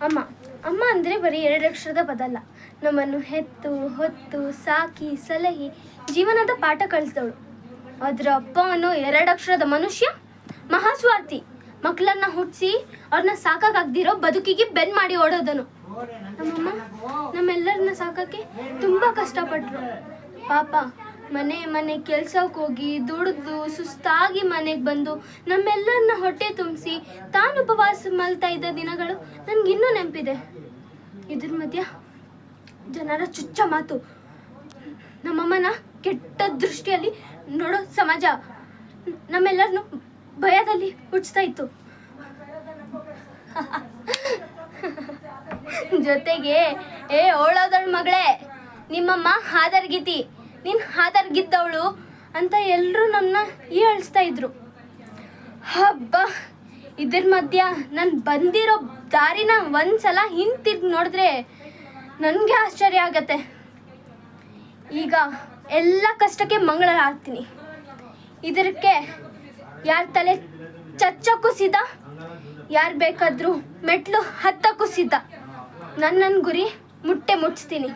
ಅಮ್ಮ ಅಮ್ಮ ಅಂದರೆ ಬರೀ 2 ಅಕ್ಷರದ ಪದ ಅಲ್ಲ, ನಮ್ಮನ್ನು ಹೆತ್ತು ಹೊತ್ತು ಸಾಕಿ ಸಲಹಿ ಜೀವನದ ಪಾಠ ಕಲಿಸಿದವಳು. ಅದರ ಅಪ್ಪ ಅನ್ನೋ 2 ಅಕ್ಷರದ ಮನುಷ್ಯ ಮಹಾಸ್ವಾರ್ಥಿ, ಮಕ್ಕಳನ್ನ ಹುಟ್ಟಿಸಿ ಅವ್ರನ್ನ ಸಾಕಾಗದಿರೋ ಬದುಕಿಗೆ ಬೆನ್ ಮಾಡಿ ಓಡೋದನು. ನಮ್ಮಮ್ಮ ನಮ್ಮೆಲ್ಲರನ್ನ ಸಾಕಕ್ಕೆ ತುಂಬ ಕಷ್ಟಪಟ್ಟರು. ಪಾಪ ಮನೆ ಕೆಲ್ಸಕ್ಕೆ ಹೋಗಿ ದುಡಿದು ಸುಸ್ತಾಗಿ ಮನೆಗೆ ಬಂದು ನಮ್ಮೆಲ್ಲರನ್ನ ಹೊಟ್ಟೆ ತುಂಬಿಸಿ ತಾನು ಉಪವಾಸ ಮಲ್ತಾ ಇದ್ದ ದಿನಗಳು ನನಗಿನ್ನೂ ನೆನಪಿದೆ. ಇದ್ರ ಮಧ್ಯ ಜನರ ಚುಚ್ಚ ಮಾತು, ನಮ್ಮಮ್ಮನ ಕೆಟ್ಟ ದೃಷ್ಟಿಯಲ್ಲಿ ನೋಡೋ ಸಮಾಜ ನಮ್ಮೆಲ್ಲರನ್ನು ಭಯದಲ್ಲಿ ಹುಟ್ಟಿಸ್ತಾ ಇತ್ತು. ಜೊತೆಗೆ ಓಳೋದಳ ಮಗಳೇ, ನಿಮ್ಮಮ್ಮ ಹಾದರ್ಗಿತಿ, ನೀನು ಹಾದರ್ಗಿದ್ದವಳು ಅಂತ ಎಲ್ಲರೂ ನಮ್ಮನ್ನ ಹೀಯಾಳಿಸ್ತಾ ಇದ್ರು. ಹಬ್ಬ, ಇದ್ರ ಮಧ್ಯ ನಾನು ಬಂದಿರೋ ದಾರಿನ ಒಂದ್ಸಲ ಹಿಂತಿರ್ಗಿ ನೋಡಿದ್ರೆ ನನಗೆ ಆಶ್ಚರ್ಯ ಆಗತ್ತೆ. ಈಗ ಎಲ್ಲ ಕಷ್ಟಕ್ಕೆ ಮಂಗಳ ಹಾಡ್ತೀನಿ. ಇದಕ್ಕೆ ಯಾರ ತಲೆ ಚಚ್ಚಕ್ಕೂ ಸಿದ್ಧ, ಯಾರು ಬೇಕಾದರೂ ಮೆಟ್ಲು ಹತ್ತಕ್ಕೂ ಸಿದ್ಧ. ನನ್ನ ಗುರಿ ಮುಟ್ಟಿಸ್ತೀನಿ.